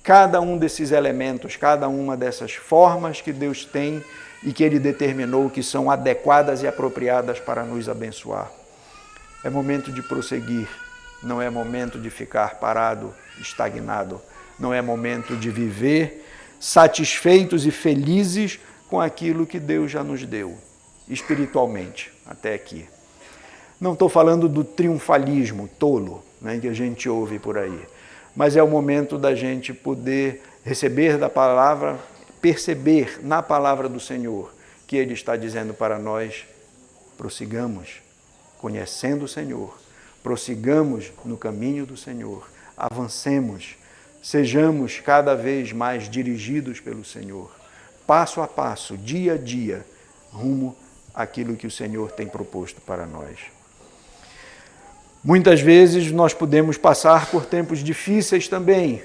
cada um desses elementos, cada uma dessas formas que Deus tem e que Ele determinou que são adequadas e apropriadas para nos abençoar. É momento de prosseguir, não é momento de ficar parado, estagnado. Não é momento de viver satisfeitos e felizes com aquilo que Deus já nos deu, espiritualmente, até aqui. Não estou falando do triunfalismo tolo, né, que a gente ouve por aí, mas é o momento da gente poder receber da palavra, perceber na palavra do Senhor que Ele está dizendo para nós: prossigamos, conhecendo o Senhor, prossigamos no caminho do Senhor, avancemos, sejamos cada vez mais dirigidos pelo Senhor, passo a passo, dia a dia, rumo aquilo que o Senhor tem proposto para nós. Muitas vezes nós podemos passar por tempos difíceis também.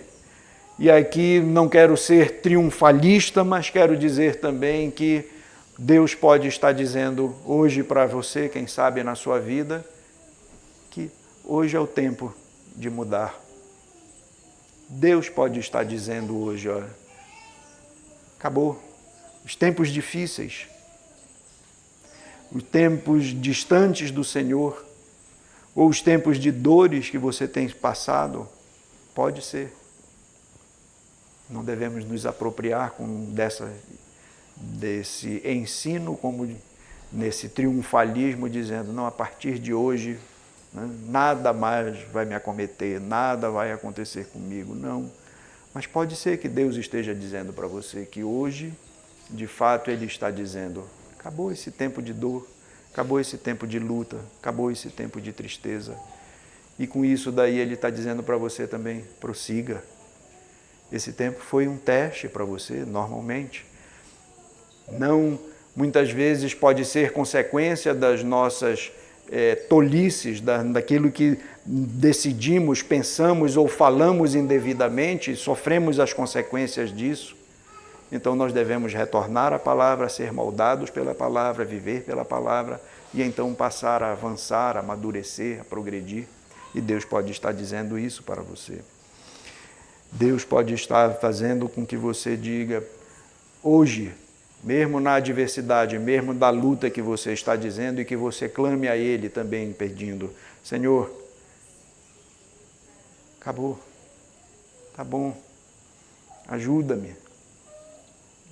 E aqui não quero ser triunfalista, mas quero dizer também que Deus pode estar dizendo hoje para você, quem sabe na sua vida, que hoje é o tempo de mudar. Deus pode estar dizendo hoje, olha, acabou. Os tempos difíceis, os tempos distantes do Senhor, ou os tempos de dores que você tem passado, pode ser. Não devemos nos apropriar desse ensino, como nesse triunfalismo, dizendo, não, a partir de hoje, né, nada mais vai me acometer, nada vai acontecer comigo, não. Mas pode ser que Deus esteja dizendo para você que hoje, de fato, Ele está dizendo, acabou esse tempo de dor, acabou esse tempo de luta, acabou esse tempo de tristeza. E com isso daí Ele está dizendo para você também, prossiga. Esse tempo foi um teste para você, normalmente. Não, muitas vezes pode ser consequência das nossas tolices, daquilo que decidimos, pensamos ou falamos indevidamente, sofremos as consequências disso. Então nós devemos retornar à palavra, ser moldados pela palavra, viver pela palavra e então passar a avançar, a amadurecer, a progredir. E Deus pode estar dizendo isso para você. Deus pode estar fazendo com que você diga, hoje, mesmo na adversidade, mesmo da luta que você está dizendo e que você clame a Ele também pedindo, Senhor, acabou, tá bom, ajuda-me,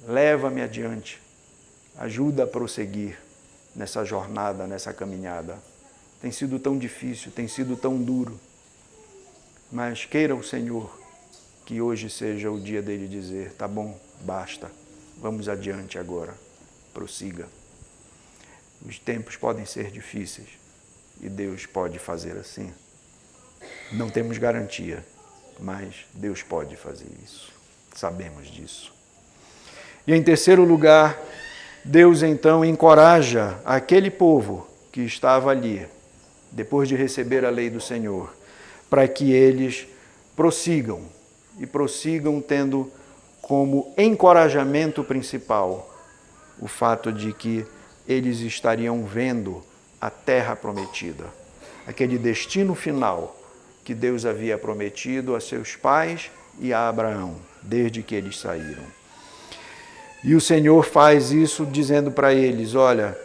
leva-me adiante, ajuda a prosseguir nessa jornada, nessa caminhada. Tem sido tão difícil, tem sido tão duro, mas queira o Senhor que hoje seja o dia dele dizer, tá bom, basta, vamos adiante agora, prossiga. Os tempos podem ser difíceis e Deus pode fazer assim. Não temos garantia, mas Deus pode fazer isso, sabemos disso. E em terceiro lugar, Deus então encoraja aquele povo que estava ali, depois de receber a lei do Senhor, para que eles prossigam, e prossigam tendo como encorajamento principal o fato de que eles estariam vendo a terra prometida, aquele destino final que Deus havia prometido a seus pais e a Abraão, desde que eles saíram. E o Senhor faz isso dizendo para eles, olha,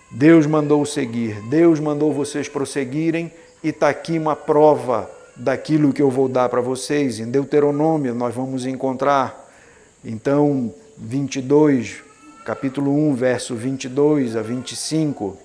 Deus mandou seguir, Deus mandou vocês prosseguirem e está aqui uma prova daquilo que eu vou dar para vocês. Em Deuteronômio nós vamos encontrar, então, 22, capítulo 1, verso 22 a 25.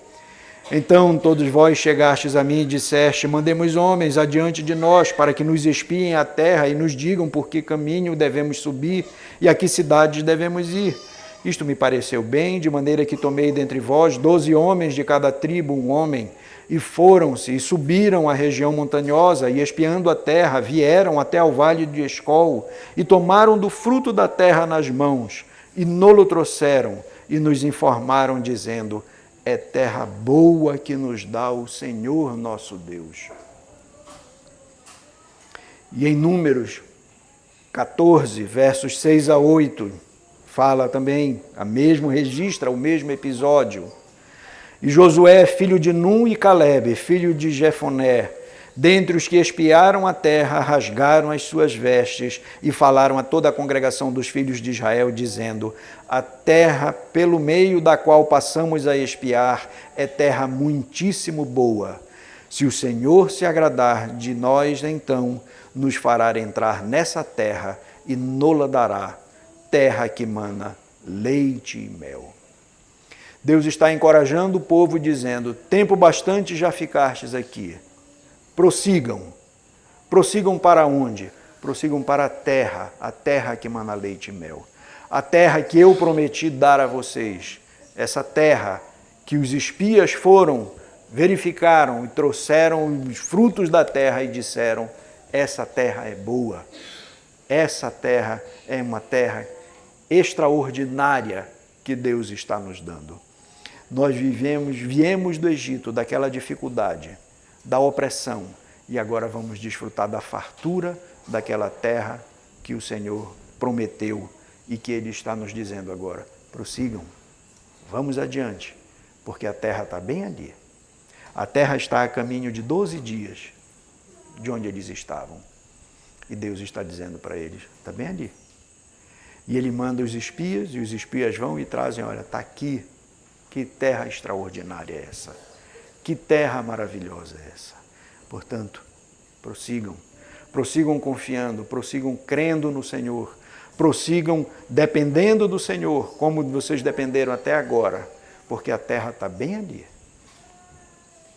Então todos vós chegastes a mim e disseste, mandemos homens adiante de nós para que nos espiem a terra e nos digam por que caminho devemos subir e a que cidades devemos ir. Isto me pareceu bem, de maneira que tomei dentre vós 12 homens de cada tribo, um homem, e foram-se e subiram à região montanhosa e, espiando a terra, vieram até ao vale de Escol e tomaram do fruto da terra nas mãos e nolo trouxeram e nos informaram dizendo, é terra boa que nos dá o Senhor nosso Deus. E em Números 14, versos 6 a 8, fala também, registra o mesmo episódio. E Josué, filho de Num, e Calebe, filho de Jefoné, dentre os que espiaram a terra, rasgaram as suas vestes e falaram a toda a congregação dos filhos de Israel, dizendo, a terra pelo meio da qual passamos a espiar é terra muitíssimo boa. Se o Senhor se agradar de nós, então nos fará entrar nessa terra e nola dará, terra que mana leite e mel. Deus está encorajando o povo dizendo, tempo bastante já ficastes aqui, prossigam. Prossigam para onde? Prossigam para a terra que mana leite e mel. A terra que eu prometi dar a vocês, essa terra que os espias foram, verificaram e trouxeram os frutos da terra e disseram, essa terra é boa, essa terra é uma terra extraordinária que Deus está nos dando. Nós viemos do Egito, daquela dificuldade, da opressão, e agora vamos desfrutar da fartura daquela terra que o Senhor prometeu e que Ele está nos dizendo agora. Prossigam, vamos adiante, porque a terra está bem ali. A terra está a caminho de 12 dias de onde eles estavam. E Deus está dizendo para eles, está bem ali. E Ele manda os espias, e os espias vão e trazem, olha, está aqui. Que terra extraordinária é essa? Que terra maravilhosa é essa? Portanto, prossigam confiando, prossigam crendo no Senhor, prossigam dependendo do Senhor, como vocês dependeram até agora, porque a terra está bem ali.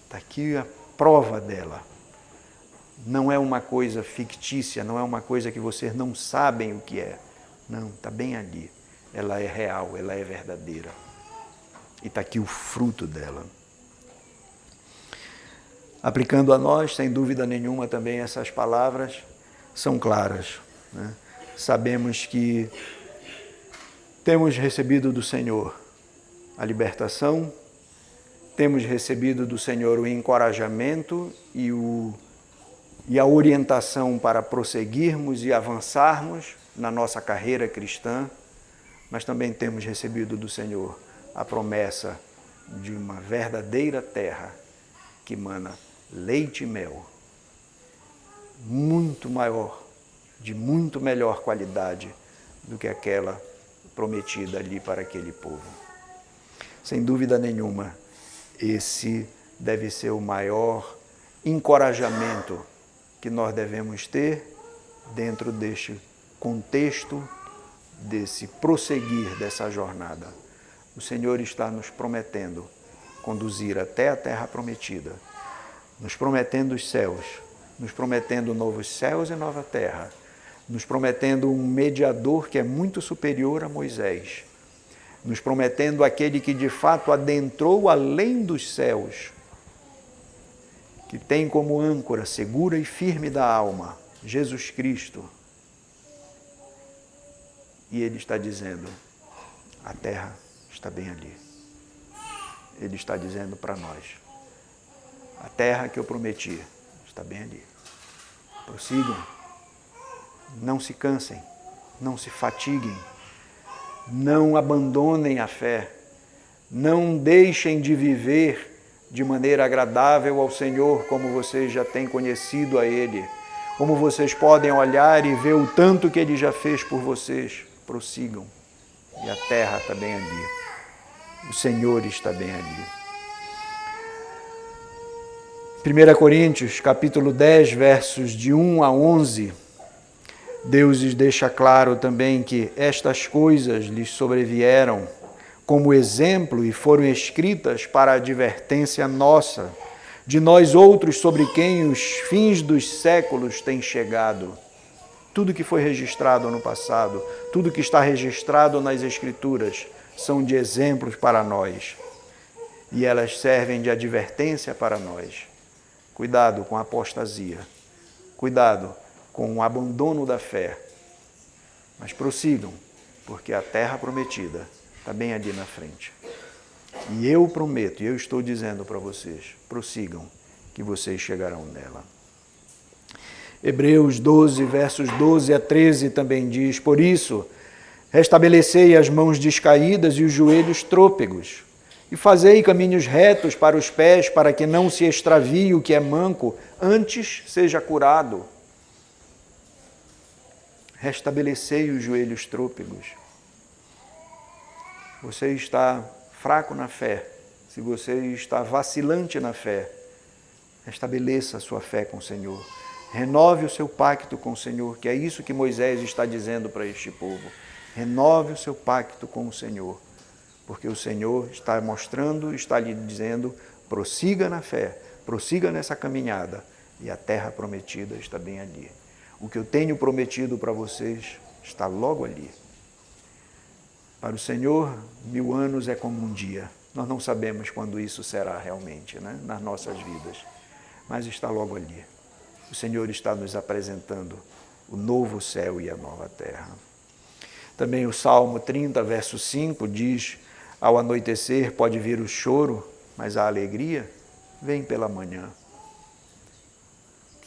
Está aqui a prova dela. Não é uma coisa fictícia, não é uma coisa que vocês não sabem o que é. Não, está bem ali. Ela é real, ela é verdadeira. E está aqui o fruto dela. Aplicando a nós, sem dúvida nenhuma, também essas palavras são claras, né? Sabemos que temos recebido do Senhor a libertação, temos recebido do Senhor o encorajamento e a orientação para prosseguirmos e avançarmos na nossa carreira cristã, mas também temos recebido do Senhor a promessa de uma verdadeira terra que emana leite e mel, muito maior, de muito melhor qualidade do que aquela prometida ali para aquele povo. Sem dúvida nenhuma, esse deve ser o maior encorajamento que nós devemos ter dentro deste contexto, desse prosseguir dessa jornada. O Senhor está nos prometendo conduzir até a terra prometida, nos prometendo os céus, nos prometendo novos céus e nova terra, nos prometendo um mediador que é muito superior a Moisés, nos prometendo aquele que de fato adentrou além dos céus, que tem como âncora segura e firme da alma, Jesus Cristo. E Ele está dizendo, a terra está bem ali. Ele está dizendo para nós, a terra que eu prometi está bem ali. Prossigam, não se cansem, não se fatiguem, não abandonem a fé, não deixem de viver de maneira agradável ao Senhor, como vocês já têm conhecido a Ele, como vocês podem olhar e ver o tanto que Ele já fez por vocês. Prossigam, e a terra está bem ali, o Senhor está bem ali. 1 Coríntios, capítulo 10, versos de 1 a 11, Deus lhes deixa claro também que estas coisas lhes sobrevieram como exemplo e foram escritas para a advertência nossa, de nós outros sobre quem os fins dos séculos têm chegado. Tudo que foi registrado no passado, tudo que está registrado nas Escrituras, são de exemplos para nós. E elas servem de advertência para nós. Cuidado com a apostasia. Cuidado com o abandono da fé. Mas prossigam, porque a terra prometida está bem ali na frente. E eu prometo, e eu estou dizendo para vocês, prossigam, que vocês chegarão nela. Hebreus 12, versos 12 a 13 também diz, por isso, restabelecei as mãos descaídas e os joelhos trôpegos, e fazei caminhos retos para os pés, para que não se extravie o que é manco, antes seja curado. Restabelecei os joelhos trôpegos. Você está fraco na fé, se você está vacilante na fé, restabeleça a sua fé com o Senhor. Renove o seu pacto com o Senhor, que é isso que Moisés está dizendo para este povo. Renove o seu pacto com o Senhor, porque o Senhor está mostrando, está lhe dizendo, prossiga na fé, prossiga nessa caminhada, e a terra prometida está bem ali. O que eu tenho prometido para vocês está logo ali. Para o Senhor, 1000 anos é como um dia. Nós não sabemos quando isso será realmente, né, nas nossas vidas, mas está logo ali. O Senhor está nos apresentando o novo céu e a nova terra. Também o Salmo 30, verso 5 diz, Ao anoitecer pode vir o choro, mas a alegria vem pela manhã.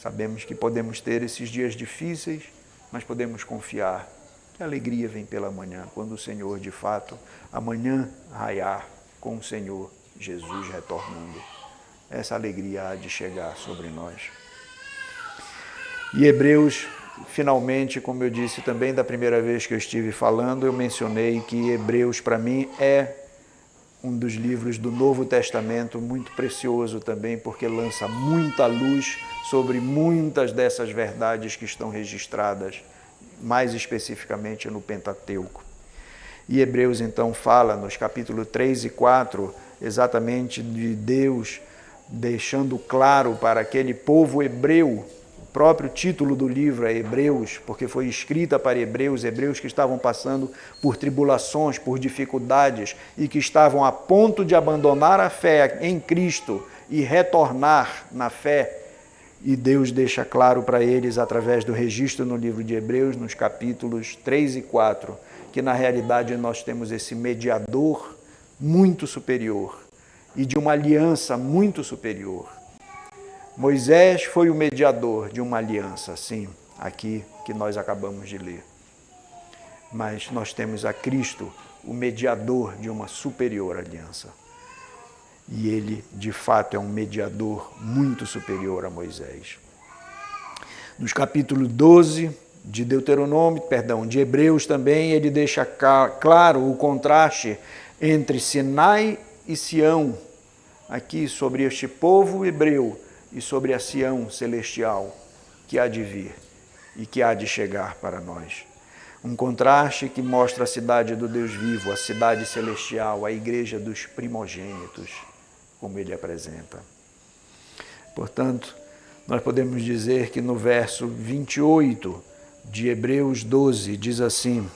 Sabemos que podemos ter esses dias difíceis, mas podemos confiar que a alegria vem pela manhã, quando o Senhor, de fato, amanhã raiar com o Senhor Jesus retornando. Essa alegria há de chegar sobre nós. E Hebreus, finalmente, como eu disse também da primeira vez que eu estive falando, eu mencionei que Hebreus, para mim, é um dos livros do Novo Testamento muito precioso também, porque lança muita luz sobre muitas dessas verdades que estão registradas, mais especificamente no Pentateuco. E Hebreus, então, fala nos capítulos 3 e 4, exatamente de Deus deixando claro para aquele povo hebreu. O próprio título do livro é Hebreus, porque foi escrita para hebreus que estavam passando por tribulações, por dificuldades e que estavam a ponto de abandonar a fé em Cristo e retornar na fé. E Deus deixa claro para eles, através do registro no livro de Hebreus, nos capítulos 3 e 4, que na realidade nós temos esse mediador muito superior e de uma aliança muito superior. Moisés foi o mediador de uma aliança, sim, aqui que nós acabamos de ler. Mas nós temos a Cristo, o mediador de uma superior aliança. E ele, de fato, é um mediador muito superior a Moisés. Nos capítulos 12 de de Hebreus também, ele deixa claro o contraste entre Sinai e Sião, aqui sobre este povo hebreu e sobre a Sião celestial que há de vir e que há de chegar para nós. Um contraste que mostra a cidade do Deus vivo, a cidade celestial, a igreja dos primogênitos, como ele apresenta. Portanto, nós podemos dizer que no verso 28 de Hebreus 12 diz assim: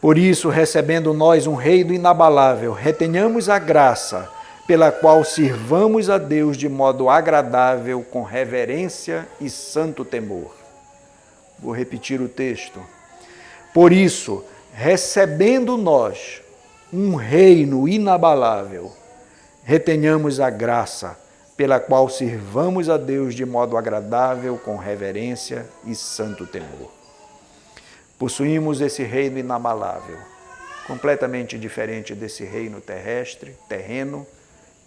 por isso, recebendo nós um reino inabalável, retenhamos a graça pela qual sirvamos a Deus de modo agradável, com reverência e santo temor. Vou repetir o texto. Por isso, recebendo nós um reino inabalável, retenhamos a graça pela qual sirvamos a Deus de modo agradável, com reverência e santo temor. Possuímos esse reino inabalável, completamente diferente desse reino terrestre, terreno,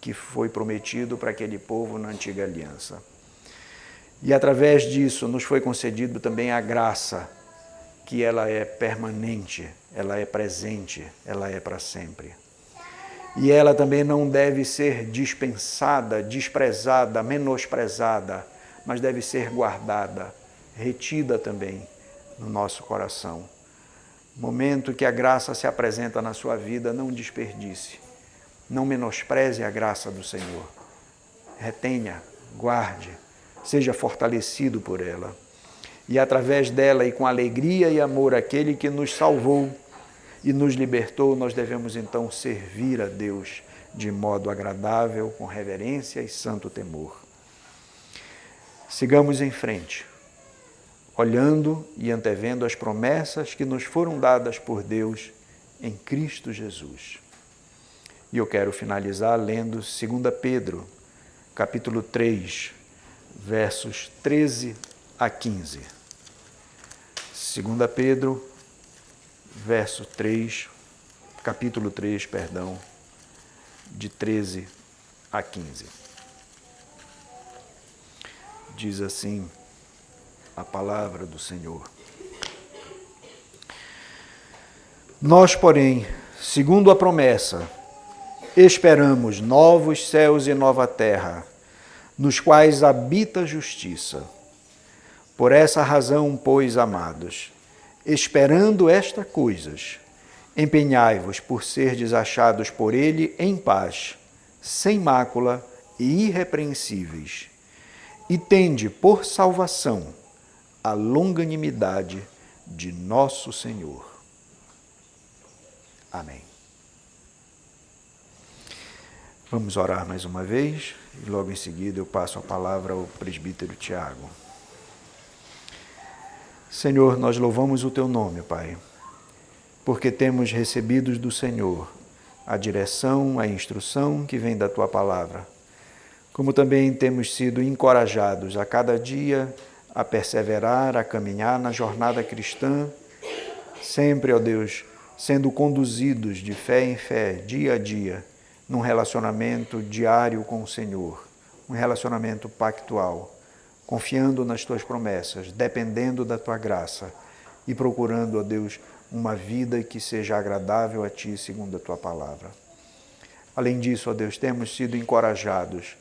que foi prometido para aquele povo na antiga aliança. E através disso nos foi concedido também a graça, que ela é permanente, ela é presente, ela é para sempre. E ela também não deve ser dispensada, desprezada, menosprezada, mas deve ser guardada, retida também no nosso coração. Momento que a graça se apresenta na sua vida, não desperdice. Não menospreze a graça do Senhor. Retenha, guarde, seja fortalecido por ela. E através dela e com alegria e amor aquele que nos salvou e nos libertou, nós devemos então servir a Deus de modo agradável, com reverência e santo temor. Sigamos em frente, olhando e antevendo as promessas que nos foram dadas por Deus em Cristo Jesus. E eu quero finalizar lendo 2 Pedro, capítulo 3, versos 13 a 15. 2 Pedro, capítulo 3, de 13 a 15. Diz assim a palavra do Senhor. Nós, porém, segundo a promessa, esperamos novos céus e nova terra, nos quais habita a justiça. Por essa razão, pois, amados, esperando estas coisas, empenhai-vos por serdes achados por ele em paz, sem mácula e irrepreensíveis, e tende por salvação a longanimidade de nosso Senhor. Amém. Vamos orar mais uma vez e logo em seguida eu passo a palavra ao presbítero Tiago. Senhor, nós louvamos o Teu nome, Pai, porque temos recebido do Senhor a direção, a instrução que vem da Tua palavra. Como também temos sido encorajados a cada dia a perseverar, a caminhar na jornada cristã, sempre, ó Deus, sendo conduzidos de fé em fé, dia a dia, num relacionamento diário com o Senhor, um relacionamento pactual, confiando nas Tuas promessas, dependendo da Tua graça e procurando, ó Deus, uma vida que seja agradável a Ti, segundo a Tua palavra. Além disso, ó Deus, temos sido encorajados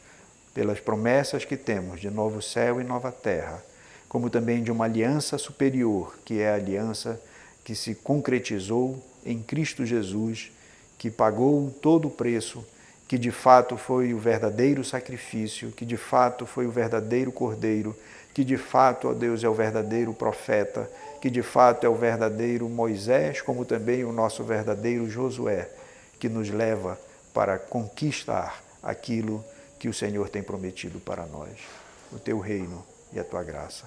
pelas promessas que temos de novo céu e nova terra, como também de uma aliança superior, que é a aliança que se concretizou em Cristo Jesus, que pagou todo o preço, que de fato foi o verdadeiro sacrifício, que de fato foi o verdadeiro cordeiro, que de fato, ó Deus, é o verdadeiro profeta, que de fato é o verdadeiro Moisés, como também o nosso verdadeiro Josué, que nos leva para conquistar aquilo que o Senhor tem prometido para nós, o Teu reino e a Tua graça.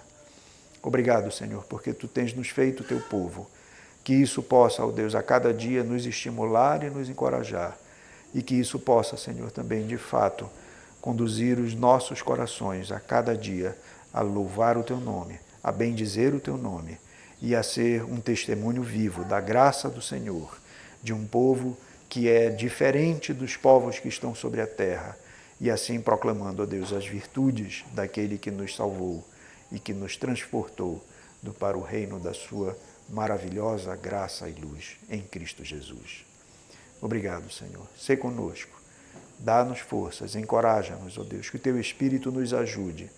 Obrigado, Senhor, porque Tu tens nos feito Teu povo. Que isso possa, ó Deus, a cada dia nos estimular e nos encorajar. E que isso possa, Senhor, também, de fato, conduzir os nossos corações a cada dia a louvar o Teu nome, a bendizer o Teu nome e a ser um testemunho vivo da graça do Senhor, de um povo que é diferente dos povos que estão sobre a terra, e assim proclamando, ó Deus, as virtudes daquele que nos salvou e que nos transportou para o reino da Sua maravilhosa graça e luz em Cristo Jesus. Obrigado, Senhor. Sê conosco. Dá-nos forças, encoraja-nos, ó Deus, que o Teu Espírito nos ajude,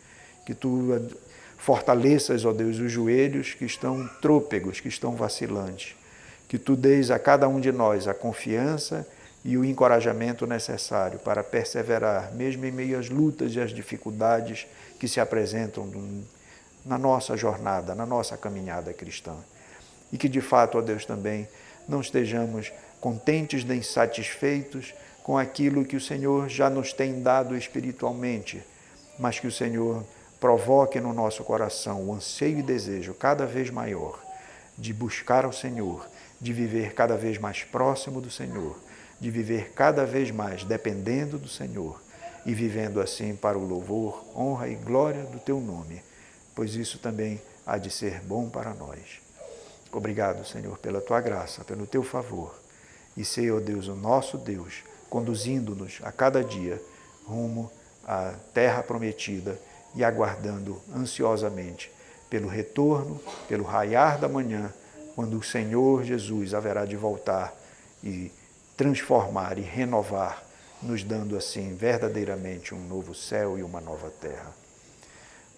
que Tu fortaleças, ó Deus, os joelhos que estão trôpegos, que estão vacilantes, que Tu deis a cada um de nós a confiança e o encorajamento necessário para perseverar, mesmo em meio às lutas e às dificuldades que se apresentam na nossa jornada, na nossa caminhada cristã. E que, de fato, ó Deus, também não estejamos contentes nem satisfeitos com aquilo que o Senhor já nos tem dado espiritualmente, mas que o Senhor provoque no nosso coração o anseio e desejo cada vez maior de buscar ao Senhor, de viver cada vez mais próximo do Senhor, de viver cada vez mais dependendo do Senhor e vivendo assim para o louvor, honra e glória do Teu nome, pois isso também há de ser bom para nós. Obrigado, Senhor, pela Tua graça, pelo Teu favor. E sei, ó Deus, o nosso Deus, conduzindo-nos a cada dia rumo à terra prometida e aguardando ansiosamente pelo retorno, pelo raiar da manhã, quando o Senhor Jesus haverá de voltar e transformar e renovar, nos dando assim verdadeiramente um novo céu e uma nova terra.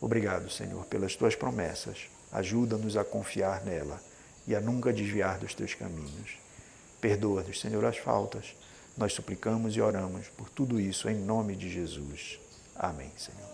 Obrigado, Senhor, pelas Tuas promessas. Ajuda-nos a confiar nela e a nunca desviar dos Teus caminhos. Perdoa-nos, Senhor, as faltas. Nós suplicamos e oramos por tudo isso em nome de Jesus. Amém, Senhor.